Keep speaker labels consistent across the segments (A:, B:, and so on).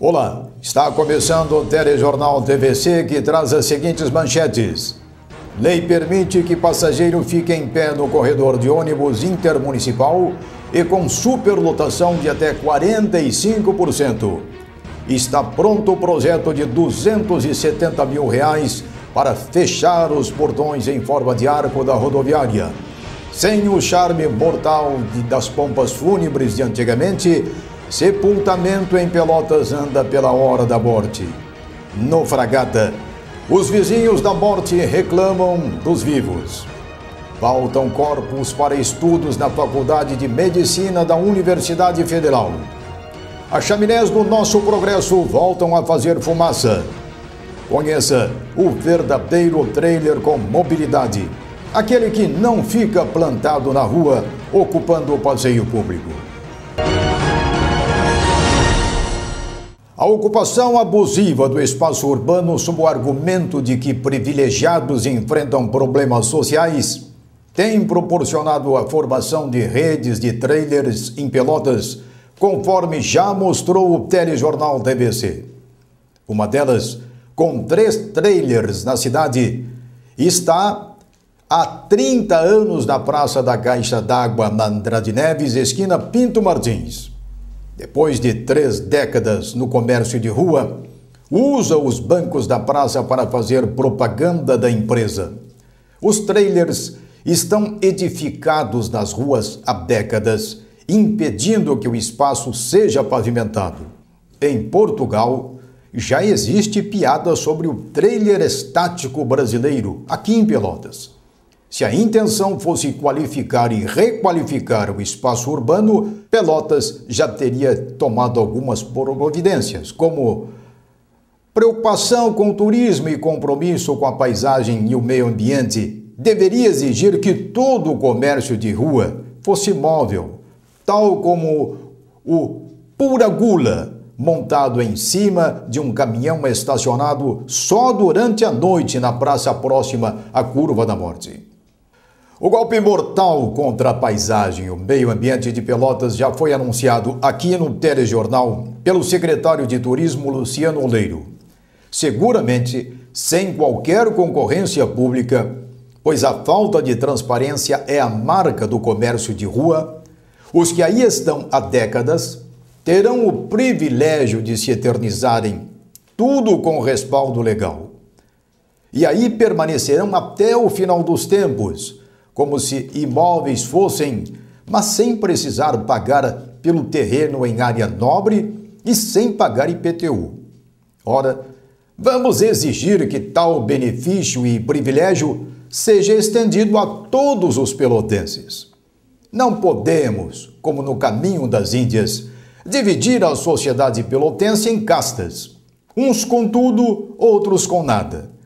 A: Olá, está começando o Telejornal TVC que traz as seguintes manchetes. Lei permite que passageiro fique em pé no corredor de ônibus intermunicipal e com superlotação de até 45%. Está pronto o projeto de R$270 mil para fechar os portões em forma de arco da rodoviária. Sem o charme mortal das pompas fúnebres de antigamente, sepultamento em Pelotas anda pela hora da morte. No Fragata, os vizinhos da morte reclamam dos vivos. Faltam corpos para estudos na Faculdade de Medicina da Universidade Federal. As chaminés do Nosso Progresso voltam a fazer fumaça. Conheça o verdadeiro trailer com mobilidade, aquele que não fica plantado na rua, ocupando o passeio público. A ocupação abusiva do espaço urbano sob o argumento de que privilegiados enfrentam problemas sociais tem proporcionado a formação de redes de trailers em Pelotas, conforme já mostrou o Telejornal TVC. Uma delas, com 3 trailers na cidade, está há 30 anos na Praça da Caixa d'Água, na Andrade Neves, esquina Pinto Martins. Depois de 3 décadas no comércio de rua, usa os bancos da praça para fazer propaganda da empresa. Os trailers estão edificados nas ruas há décadas, impedindo que o espaço seja pavimentado. Em Portugal, já existe piada sobre o trailer estático brasileiro, aqui em Pelotas. Se a intenção fosse qualificar e requalificar o espaço urbano, Pelotas já teria tomado algumas providências, como preocupação com o turismo e compromisso com a paisagem e o meio ambiente. Deveria exigir que todo o comércio de rua fosse móvel, tal como o Pura Gula, montado em cima de um caminhão estacionado só durante a noite na praça próxima à Curva da Morte. O golpe mortal contra a paisagem e o meio ambiente de Pelotas já foi anunciado aqui no Telejornal pelo secretário de Turismo Luciano Oleiro. Seguramente sem qualquer concorrência pública, pois a falta de transparência é a marca do comércio de rua. Os que aí estão há décadas terão o privilégio de se eternizarem, tudo com respaldo legal. E aí permanecerão até o final dos tempos, como se imóveis fossem, mas sem precisar pagar pelo terreno em área nobre e sem pagar IPTU. Ora, vamos exigir que tal benefício e privilégio seja estendido a todos os pelotenses. Não podemos, como no caminho das Índias, dividir a sociedade pelotense em castas, uns com tudo, outros com nada.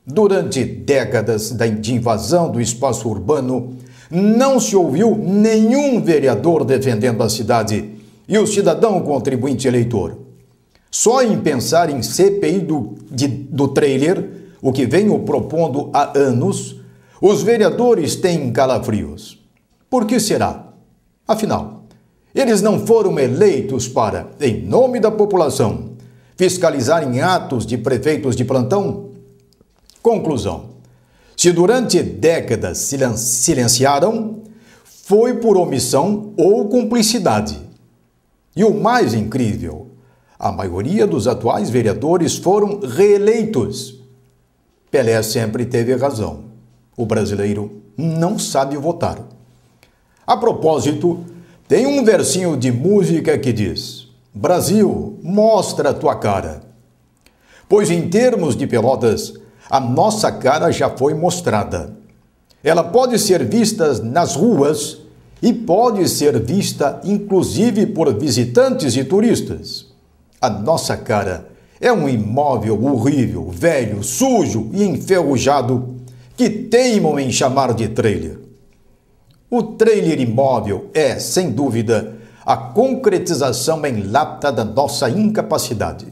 A: Durante décadas de invasão do espaço urbano, não se ouviu nenhum vereador defendendo a cidade e o cidadão contribuinte eleitor. Só em pensar em CPI do trailer, o que venho propondo há anos, os vereadores têm calafrios. Por que será? Afinal, eles não foram eleitos para, em nome da população, fiscalizarem atos de prefeitos de plantão? Conclusão: se durante décadas silenciaram, foi por omissão ou cumplicidade. E o mais incrível, a maioria dos atuais vereadores foram reeleitos. Pelé sempre teve razão. O brasileiro não sabe votar. A propósito, tem um versinho de música que diz: Brasil, mostra a tua cara. Pois em termos de Pelotas, a nossa cara já foi mostrada. Ela pode ser vista nas ruas e pode ser vista inclusive por visitantes e turistas. A nossa cara é um imóvel horrível, velho, sujo e enferrujado que teimam em chamar de trailer. O trailer imóvel é, sem dúvida, a concretização em lata da nossa incapacidade.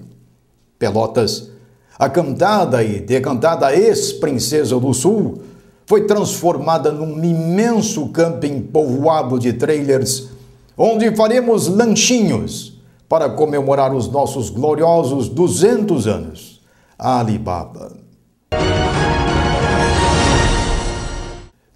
A: Pelotas, a cantada e decantada ex-princesa do Sul, foi transformada num imenso camping povoado de trailers, onde faremos lanchinhos para comemorar os nossos gloriosos 200 anos. Alibaba.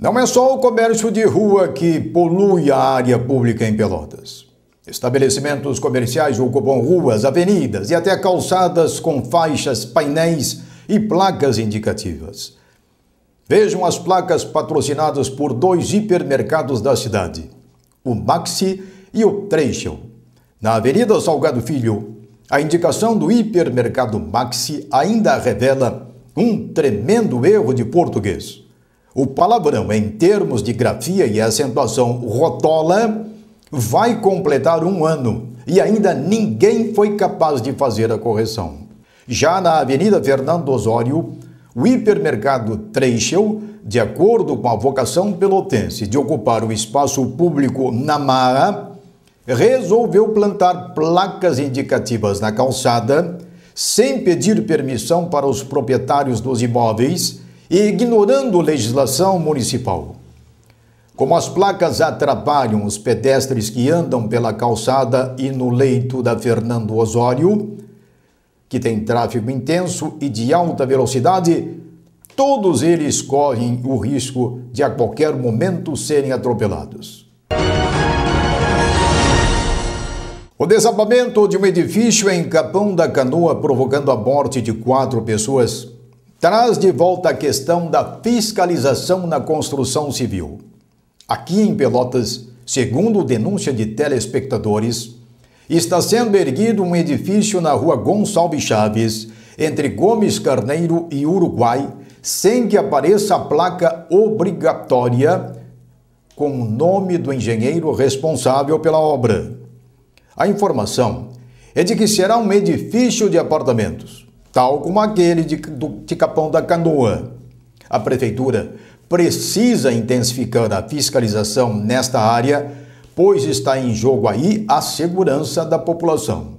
A: Não é só o comércio de rua que polui a área pública em Pelotas. Estabelecimentos comerciais ocupam ruas, avenidas e até calçadas com faixas, painéis e placas indicativas. Vejam as placas patrocinadas por 2 hipermercados da cidade, o Maxi e o Treichel. Na Avenida Salgado Filho, a indicação do hipermercado Maxi ainda revela um tremendo erro de português. O palavrão em termos de grafia e acentuação rotola vai completar 1 ano e ainda ninguém foi capaz de fazer a correção. Já na Avenida Fernando Osório, o hipermercado Treichel, de acordo com a vocação pelotense de ocupar o espaço público na Marra, resolveu plantar placas indicativas na calçada sem pedir permissão para os proprietários dos imóveis e ignorando legislação municipal. Como as placas atrapalham os pedestres que andam pela calçada e no leito da Fernando Osório, que tem tráfego intenso e de alta velocidade, todos eles correm o risco de a qualquer momento serem atropelados. O desabamento de um edifício em Capão da Canoa, provocando a morte de 4 pessoas, traz de volta a questão da fiscalização na construção civil. Aqui em Pelotas, segundo denúncia de telespectadores, está sendo erguido um edifício na rua Gonçalves Chaves, entre Gomes Carneiro e Uruguai, sem que apareça a placa obrigatória com o nome do engenheiro responsável pela obra. A informação é de que será um edifício de apartamentos, tal como aquele de Capão da Canoa. A prefeitura precisa intensificar a fiscalização nesta área, pois está em jogo aí a segurança da população.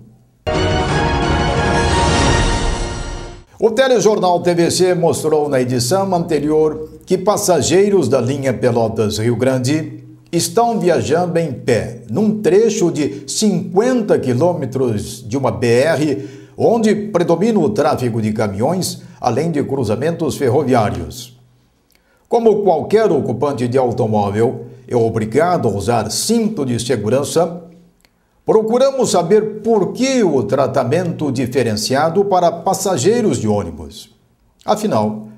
A: O telejornal TVC mostrou na edição anterior que passageiros da linha Pelotas-Rio Grande estão viajando em pé, num trecho de 50 quilômetros de uma BR, onde predomina o tráfego de caminhões, além de cruzamentos ferroviários. Como qualquer ocupante de automóvel é obrigado a usar cinto de segurança, procuramos saber por que o tratamento diferenciado para passageiros de ônibus. Afinal,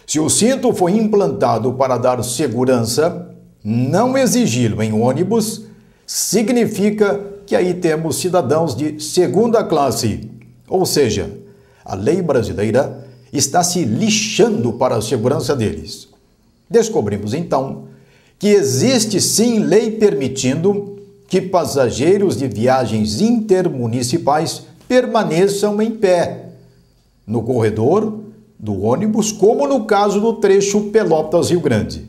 A: se o cinto foi implantado para dar segurança, não exigi-lo em ônibus significa que aí temos cidadãos de segunda classe. Ou seja, a lei brasileira está se lixando para a segurança deles. Descobrimos, então, que existe sim lei permitindo que passageiros de viagens intermunicipais permaneçam em pé no corredor do ônibus, como no caso do trecho Pelotas-Rio Grande.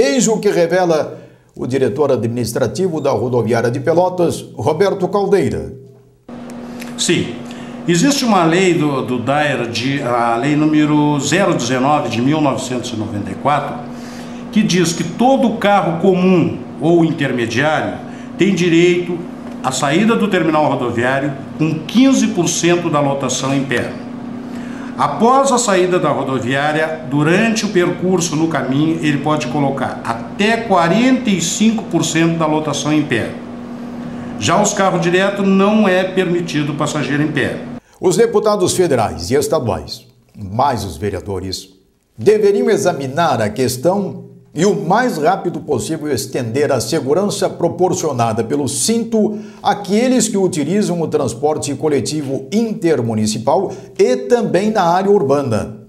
A: Eis o que revela o diretor administrativo da rodoviária de Pelotas, Roberto Caldeira.
B: Sim, existe uma lei do DAER, a lei número 019 de 1994, que diz que todo carro comum ou intermediário tem direito à saída do terminal rodoviário com 15% da lotação em pé. Após a saída da rodoviária, durante o percurso no caminho, ele pode colocar até 45% da lotação em pé. Já os carros direto não é permitido passageiro em pé.
A: Os deputados federais e estaduais, mais os vereadores, deveriam examinar a questão e o mais rápido possível estender a segurança proporcionada pelo cinto àqueles que utilizam o transporte coletivo intermunicipal e também na área urbana.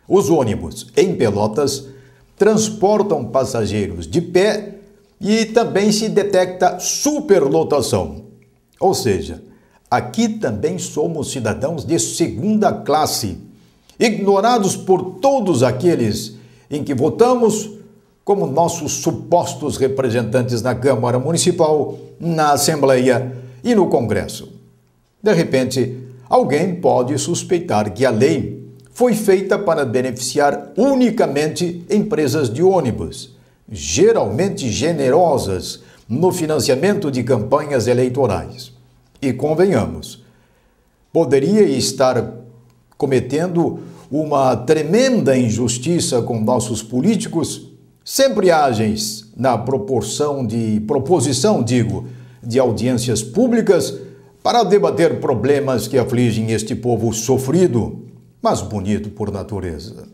A: Os ônibus em Pelotas transportam passageiros de pé e também se detecta superlotação. Ou seja, aqui também somos cidadãos de segunda classe, ignorados por todos aqueles em que votamos como nossos supostos representantes na Câmara Municipal, na Assembleia e no Congresso. De repente, alguém pode suspeitar que a lei foi feita para beneficiar unicamente empresas de ônibus, geralmente generosas no financiamento de campanhas eleitorais. E convenhamos, poderia estar cometendo uma tremenda injustiça com nossos políticos, sempre ágeis na proposição de audiências públicas para debater problemas que afligem este povo sofrido, mas bonito por natureza.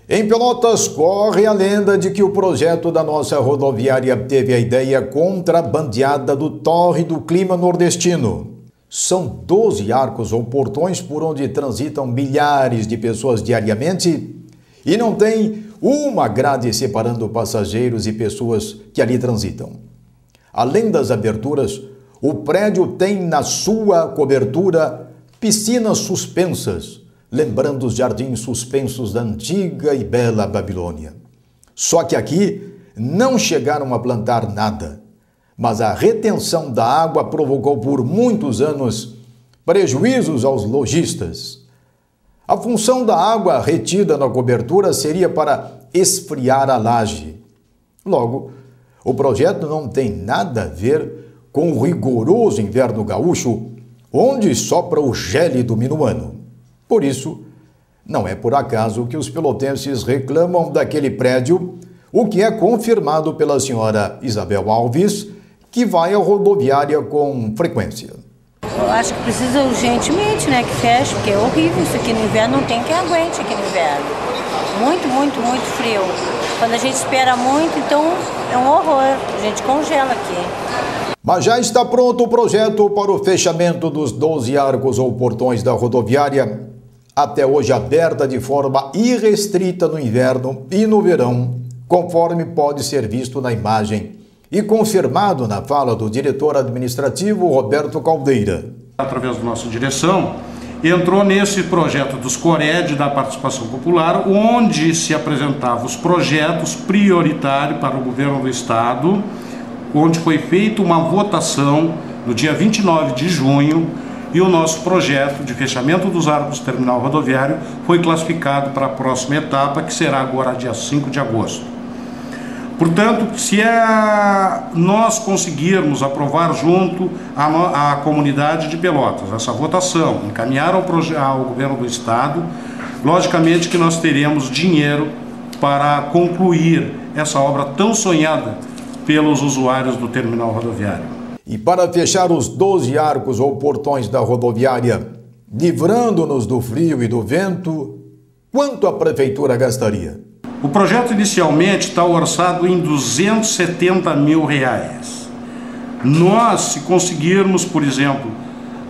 A: Em Pelotas, corre a lenda de que o projeto da nossa rodoviária teve a ideia contrabandeada do tórrido clima nordestino. São 12 arcos ou portões por onde transitam milhares de pessoas diariamente e não tem uma grade separando passageiros e pessoas que ali transitam. Além das aberturas, o prédio tem na sua cobertura piscinas suspensas, lembrando os jardins suspensos da antiga e bela Babilônia. Só que aqui não chegaram a plantar nada, mas a retenção da água provocou por muitos anos prejuízos aos lojistas. A função da água retida na cobertura seria para esfriar a laje. Logo, o projeto não tem nada a ver com o rigoroso inverno gaúcho, onde sopra o gélido minuano. Por isso, não é por acaso que os pelotenses reclamam daquele prédio, o que é confirmado pela senhora Isabel Alves, que vai à rodoviária com frequência.
C: Eu acho que precisa urgentemente, que feche, porque é horrível isso aqui no inverno, não tem quem aguente aqui no inverno. Muito, muito, muito frio. Quando a gente espera muito, então é um horror, a gente congela aqui.
A: Mas já está pronto o projeto para o fechamento dos 12 arcos ou portões da rodoviária, até hoje aberta de forma irrestrita no inverno e no verão, conforme pode ser visto na imagem e confirmado na fala do diretor administrativo Roberto Caldeira.
B: Através da nossa direção, entrou nesse projeto dos CORED da participação popular, onde se apresentavam os projetos prioritários para o governo do estado, onde foi feita uma votação no dia 29 de junho e o nosso projeto de fechamento dos arcos do terminal rodoviário foi classificado para a próxima etapa, que será agora dia 5 de agosto. Portanto, se nós conseguirmos aprovar junto à comunidade de Pelotas essa votação, encaminhar ao governo do estado, logicamente que nós teremos dinheiro para concluir essa obra tão sonhada pelos usuários do terminal rodoviário.
A: E para fechar os 12 arcos ou portões da rodoviária, livrando-nos do frio e do vento, quanto a prefeitura gastaria?
B: O projeto inicialmente está orçado em R$270 mil. Nós, se conseguirmos, por exemplo,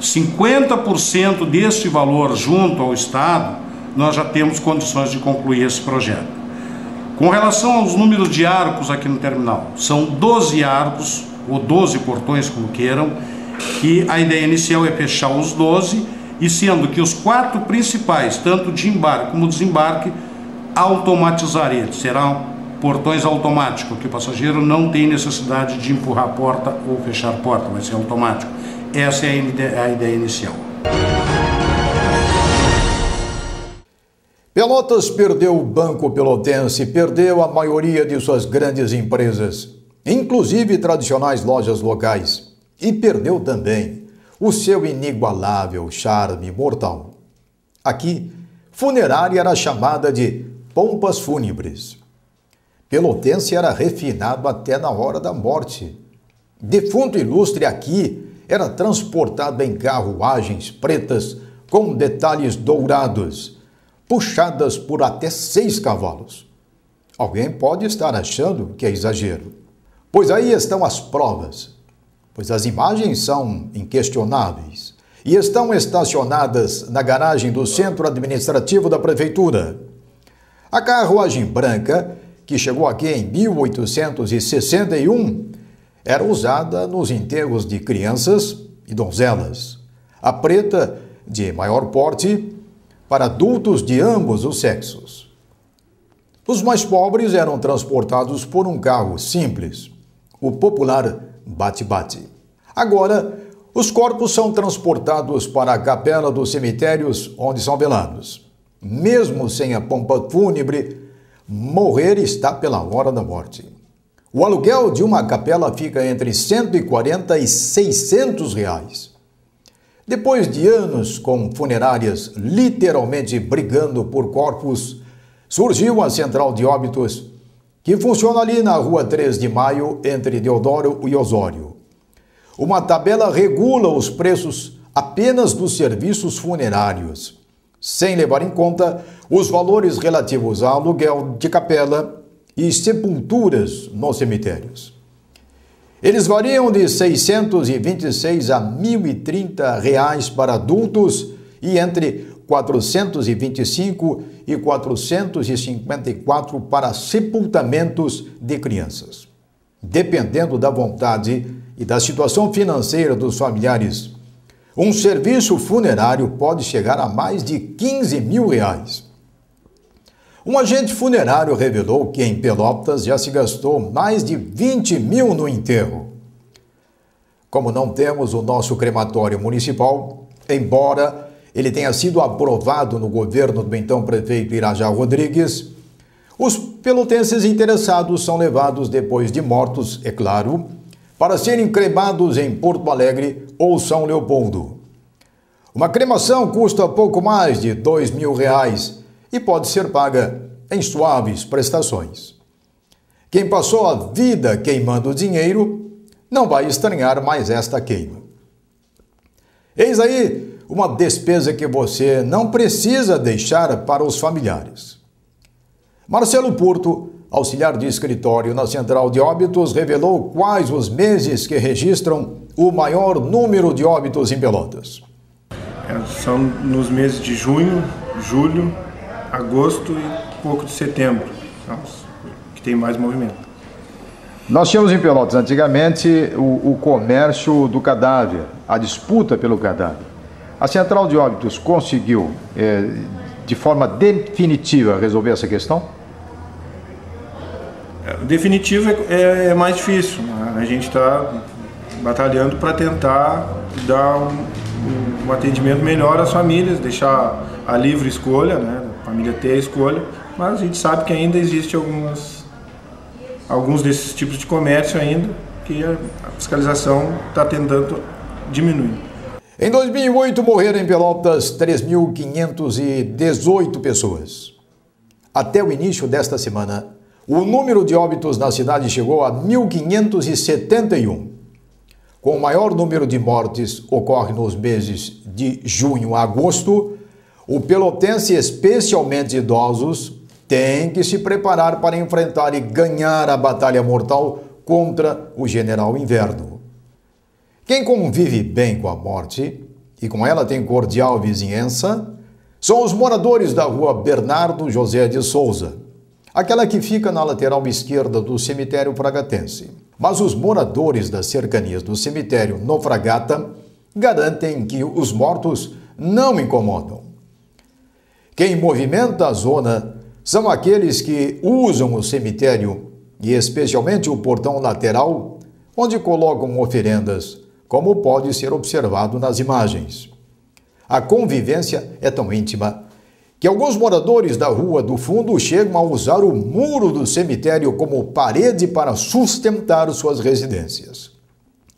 B: 50% deste valor junto ao estado, nós já temos condições de concluir esse projeto. Com relação aos números de arcos aqui no terminal, são 12 arcos, ou 12 portões, como queiram, que a ideia inicial é fechar os 12, e sendo que os 4 principais, tanto de embarque como desembarque, automatizar eles. Serão portões automáticos, que o passageiro não tem necessidade de empurrar a porta ou fechar a porta, vai ser automático. Essa é a ideia inicial.
A: Pelotas perdeu o Banco Pelotense, perdeu a maioria de suas grandes empresas, inclusive tradicionais lojas locais, e perdeu também o seu inigualável charme mortal. Aqui, funerária era chamada de pompas fúnebres. Pelotense era refinado até na hora da morte. Defunto ilustre aqui era transportado em carruagens pretas com detalhes dourados, puxadas por até 6 cavalos. Alguém pode estar achando que é exagero. Pois aí estão as provas, pois as imagens são inquestionáveis e estão estacionadas na garagem do centro administrativo da prefeitura. A carruagem branca, que chegou aqui em 1861, era usada nos enterros de crianças e donzelas. A preta, de maior porte, para adultos de ambos os sexos. Os mais pobres eram transportados por um carro simples, o popular bate-bate. Agora, os corpos são transportados para a capela dos cemitérios onde são velados. Mesmo sem a pompa fúnebre, morrer está pela hora da morte. O aluguel de uma capela fica entre R$ 140 e R$ 600. Depois de anos com funerárias literalmente brigando por corpos, surgiu a Central de Óbitos, que funciona ali na Rua 3 de Maio, entre Deodoro e Osório. Uma tabela regula os preços apenas dos serviços funerários, sem levar em conta os valores relativos a aluguel de capela e sepulturas nos cemitérios. Eles variam de R$ 626 a R$ 1.030 para adultos e entre R$ 425 e R$ 454 para sepultamentos de crianças. Dependendo da vontade e da situação financeira dos familiares, um serviço funerário pode chegar a mais de R$ 15 mil. Um agente funerário revelou que em Pelotas já se gastou mais de 20 mil no enterro. Como não temos o nosso crematório municipal, embora ele tenha sido aprovado no governo do então prefeito Irajá Rodrigues, os pelotenses interessados são levados depois de mortos, é claro, para serem cremados em Porto Alegre ou São Leopoldo. Uma cremação custa pouco mais de R$ 2 mil e pode ser paga em suaves prestações. Quem passou a vida queimando dinheiro não vai estranhar mais esta queima. Eis aí uma despesa que você não precisa deixar para os familiares. Marcelo Porto, auxiliar de escritório na Central de Óbitos, revelou quais os meses que registram o maior número de óbitos em Pelotas.
D: São nos meses de junho, julho, agosto e pouco de setembro, que tem mais movimento.
A: Nós tínhamos em Pelotas antigamente o comércio do cadáver, a disputa pelo cadáver. A Central de Óbitos conseguiu, de forma definitiva, resolver essa questão?
D: Definitivo é mais difícil. A gente está batalhando para tentar dar um atendimento melhor às famílias, deixar a livre escolha, né? A família ter a escolha, mas a gente sabe que ainda existe alguns desses tipos de comércio ainda que a fiscalização está tentando diminuir.
A: Em 2008 morreram em Pelotas 3.518 pessoas. Até o início desta semana, o número de óbitos na cidade chegou a 1.571. Com o maior número de mortes ocorre nos meses de junho a agosto, o pelotense, especialmente idosos, tem que se preparar para enfrentar e ganhar a batalha mortal contra o general inverno. Quem convive bem com a morte e com ela tem cordial vizinhança são os moradores da rua Bernardo José de Souza, aquela que fica na lateral esquerda do cemitério fragatense. Mas os moradores das cercanias do cemitério no Fragata garantem que os mortos não incomodam. Quem movimenta a zona são aqueles que usam o cemitério e especialmente o portão lateral, onde colocam oferendas, como pode ser observado nas imagens. A convivência é tão íntima que alguns moradores da Rua do Fundo chegam a usar o muro do cemitério como parede para sustentar suas residências.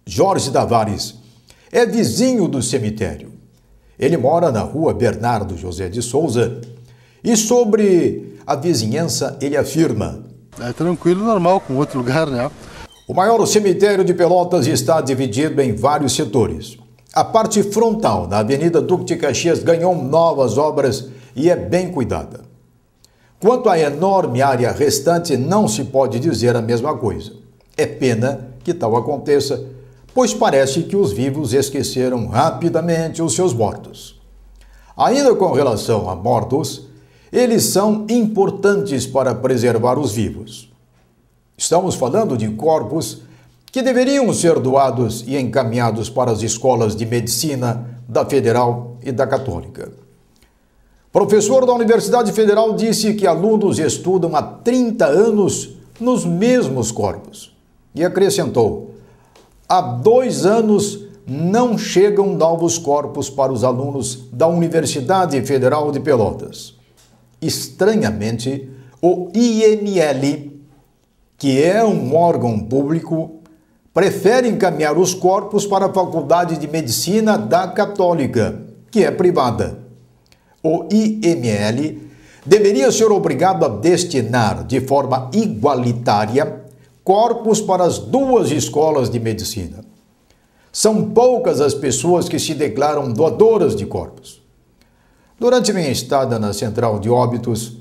A: Jorge Tavares é vizinho do cemitério. Ele mora na Rua Bernardo José de Souza e sobre a vizinhança ele afirma:
E: é tranquilo, normal, com outro lugar, né?
A: O maior cemitério de Pelotas está dividido em vários setores. A parte frontal, na Avenida Duque de Caxias, ganhou novas obras e é bem cuidada. Quanto à enorme área restante, não se pode dizer a mesma coisa. É pena que tal aconteça, pois parece que os vivos esqueceram rapidamente os seus mortos. Ainda com relação a mortos, eles são importantes para preservar os vivos. Estamos falando de corpos que deveriam ser doados e encaminhados para as escolas de medicina da Federal e da Católica. Professor da Universidade Federal disse que alunos estudam há 30 anos nos mesmos corpos. E acrescentou: há 2 anos não chegam novos corpos para os alunos da Universidade Federal de Pelotas. Estranhamente, o IML, que é um órgão público, prefere encaminhar os corpos para a Faculdade de Medicina da Católica, que é privada. O IML deveria ser obrigado a destinar de forma igualitária corpos para as duas escolas de medicina. São poucas as pessoas que se declaram doadoras de corpos. Durante minha estada na Central de Óbitos,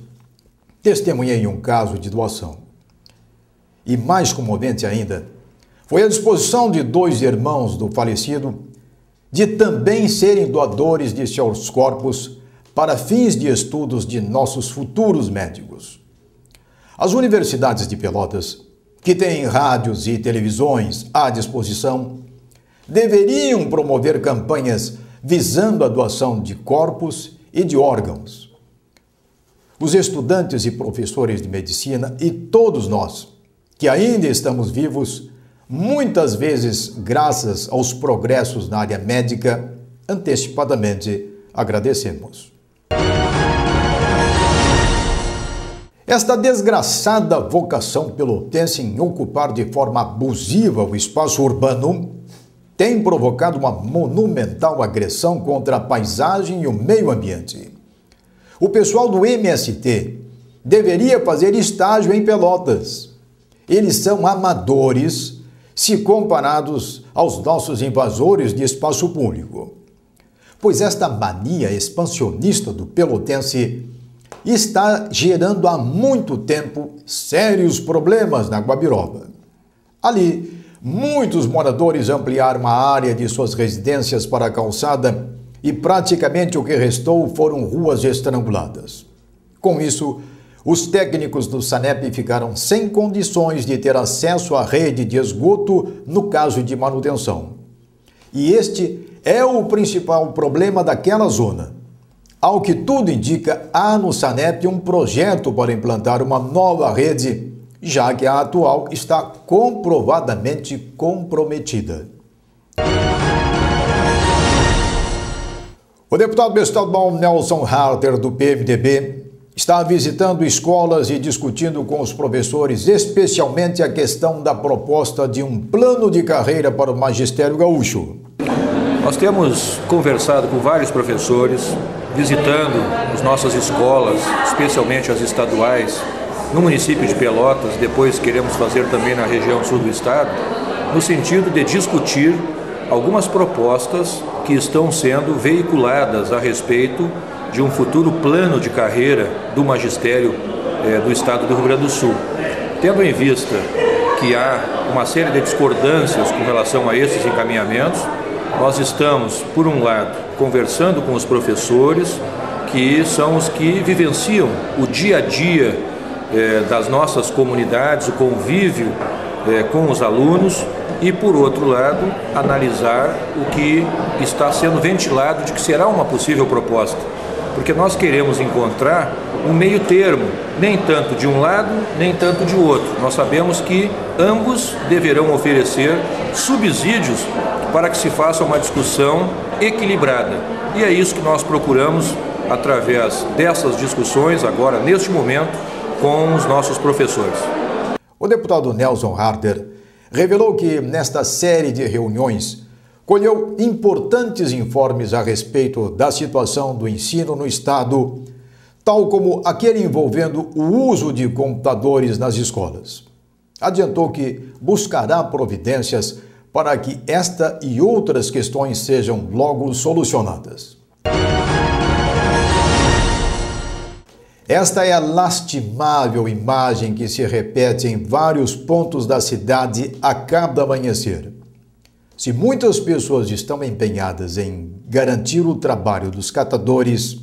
A: testemunhei um caso de doação. E mais comovente ainda, foi a disposição de 2 irmãos do falecido de também serem doadores de seus corpos para fins de estudos de nossos futuros médicos. As universidades de Pelotas, que têm rádios e televisões à disposição, deveriam promover campanhas visando a doação de corpos e de órgãos. Os estudantes e professores de medicina e todos nós, que ainda estamos vivos, muitas vezes graças aos progressos na área médica, antecipadamente agradecemos. Esta desgraçada vocação pelotense em ocupar de forma abusiva o espaço urbano tem provocado uma monumental agressão contra a paisagem e o meio ambiente. O pessoal do MST deveria fazer estágio em Pelotas. Eles são amadores se comparados aos nossos invasores de espaço público. Pois esta mania expansionista do pelotense está gerando há muito tempo sérios problemas na Guabiroba. Ali, muitos moradores ampliaram a área de suas residências para a calçada e praticamente o que restou foram ruas estranguladas. Com isso, os técnicos do SANEP ficaram sem condições de ter acesso à rede de esgoto no caso de manutenção. E este é o principal problema daquela zona. Ao que tudo indica, há no SANEP um projeto para implantar uma nova rede, já que a atual está comprovadamente comprometida. O deputado estadual Nelson Harter, do PMDB, está visitando escolas e discutindo com os professores, especialmente a questão da proposta de um plano de carreira para o magistério gaúcho.
F: Nós temos conversado com vários professores, visitando as nossas escolas, especialmente as estaduais, no município de Pelotas, depois queremos fazer também na região sul do estado, no sentido de discutir algumas propostas que estão sendo veiculadas a respeito de um futuro plano de carreira do magistério do estado do Rio Grande do Sul. Tendo em vista que há uma série de discordâncias com relação a esses encaminhamentos, nós estamos, por um lado, conversando com os professores, que são os que vivenciam o dia a dia das nossas comunidades, o convívio com os alunos, e, por outro lado, analisar o que está sendo ventilado de que será uma possível proposta. Porque nós queremos encontrar um meio termo, nem tanto de um lado, nem tanto de outro. Nós sabemos que ambos deverão oferecer subsídios para que se faça uma discussão equilibrada. E é isso que nós procuramos através dessas discussões, agora, neste momento, com os nossos professores.
A: O deputado Nelson Harter revelou que, nesta série de reuniões, colheu importantes informes a respeito da situação do ensino no estado, tal como aquele envolvendo o uso de computadores nas escolas. Adiantou que buscará providências para que esta e outras questões sejam logo solucionadas. Esta é a lastimável imagem que se repete em vários pontos da cidade a cada amanhecer. Se muitas pessoas estão empenhadas em garantir o trabalho dos catadores,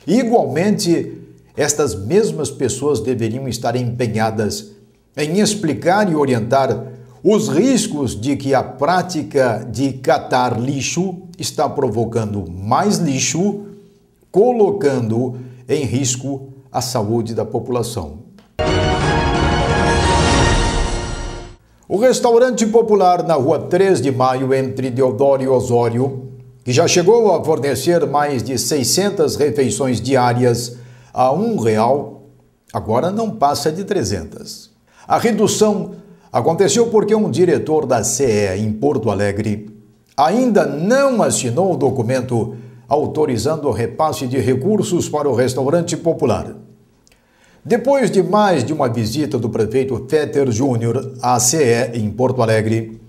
A: igualmente estas mesmas pessoas deveriam estar empenhadas em explicar e orientar os riscos de que a prática de catar lixo está provocando mais lixo, colocando em risco a saúde da população. O restaurante popular na Rua 3 de Maio, entre Deodoro e Osório, que já chegou a fornecer mais de 600 refeições diárias a R$1, agora não passa de 300. A redução aconteceu porque um diretor da CE em Porto Alegre ainda não assinou o documento autorizando o repasse de recursos para o restaurante popular. Depois de mais de uma visita do prefeito Fetter Júnior à CE em Porto Alegre,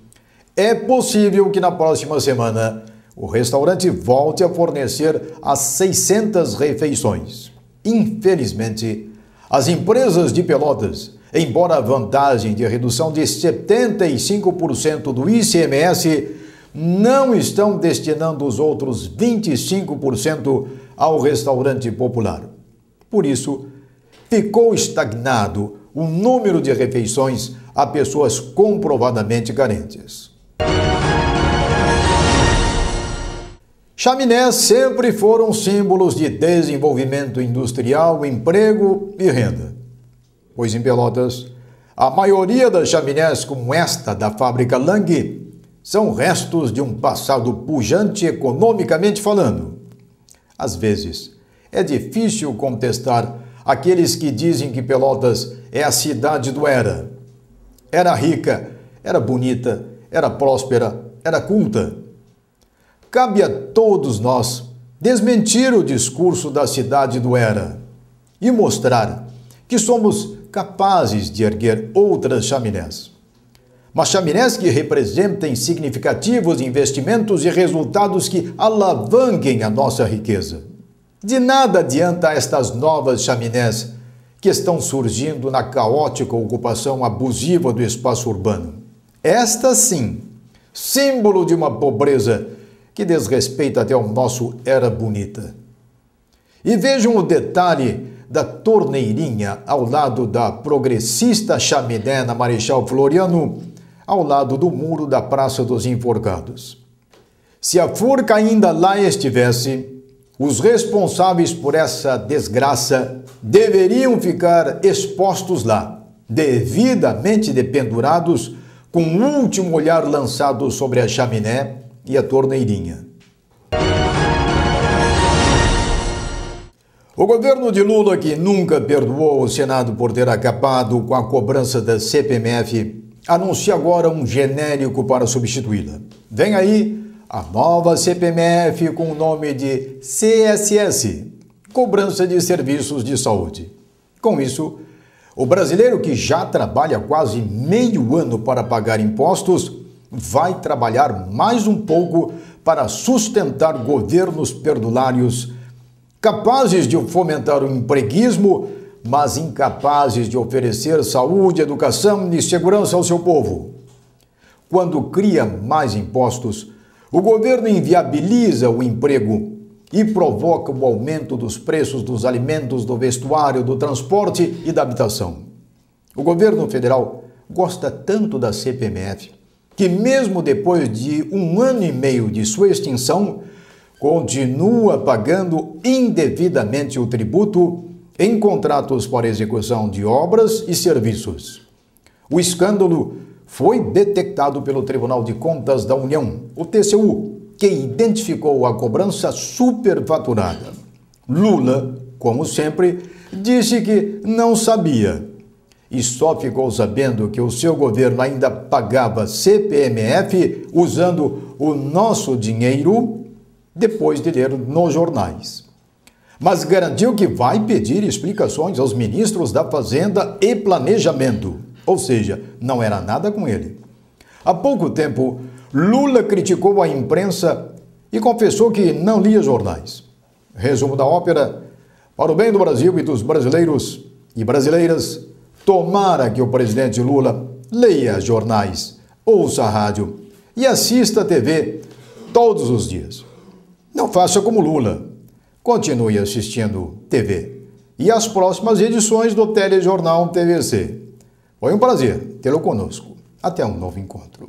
A: é possível que na próxima semana o restaurante volte a fornecer as 600 refeições. Infelizmente, as empresas de Pelotas, embora a vantagem de redução de 75% do ICMS, não estão destinando os outros 25% ao restaurante popular. Por isso, ficou estagnado o número de refeições a pessoas comprovadamente carentes. Chaminés sempre foram símbolos de desenvolvimento industrial, emprego e renda. Pois em Pelotas, a maioria das chaminés como esta da fábrica Lang são restos de um passado pujante economicamente falando. Às vezes, é difícil contestar aqueles que dizem que Pelotas é a cidade do era. Era rica, era bonita, era próspera, era culta. Cabe a todos nós desmentir o discurso da cidade do era e mostrar que somos capazes de erguer outras chaminés. Mas chaminés que representem significativos investimentos e resultados que alavanquem a nossa riqueza. De nada adianta estas novas chaminés que estão surgindo na caótica ocupação abusiva do espaço urbano. Esta sim, símbolo de uma pobreza que desrespeita até o nosso era bonita. E vejam o detalhe da torneirinha ao lado da progressista chaminé na Marechal Floriano, ao lado do muro da Praça dos Enforcados. Se a forca ainda lá estivesse, os responsáveis por essa desgraça deveriam ficar expostos lá, devidamente dependurados, com o último olhar lançado sobre a chaminé e a torneirinha. O governo de Lula, que nunca perdoou o Senado por ter acabado com a cobrança da CPMF, anuncia agora um genérico para substituí-la. Vem aí a nova CPMF com o nome de CSS, Cobrança de Serviços de Saúde. Com isso, o brasileiro que já trabalha quase meio ano para pagar impostos vai trabalhar mais um pouco para sustentar governos perdulários, capazes de fomentar o empreguismo, mas incapazes de oferecer saúde, educação e segurança ao seu povo. Quando cria mais impostos, o governo inviabiliza o emprego e provoca o aumento dos preços dos alimentos, do vestuário, do transporte e da habitação. O governo federal gosta tanto da CPMF que, mesmo depois de 1 ano e meio de sua extinção, continua pagando indevidamente o tributo em contratos para execução de obras e serviços. O escândalo foi detectado pelo Tribunal de Contas da União, o TCU, que identificou a cobrança superfaturada. Lula, como sempre, disse que não sabia e só ficou sabendo que o seu governo ainda pagava CPMF usando o nosso dinheiro depois de ler nos jornais. Mas garantiu que vai pedir explicações aos ministros da Fazenda e Planejamento, ou seja, não era nada com ele. Há pouco tempo, Lula criticou a imprensa e confessou que não lia jornais. Resumo da ópera: para o bem do Brasil e dos brasileiros e brasileiras, tomara que o presidente Lula leia jornais, ouça a rádio e assista a TV todos os dias. Não faça como Lula. Continue assistindo TV e as próximas edições do Telejornal TVC. Foi um prazer tê-lo conosco. Até um novo encontro.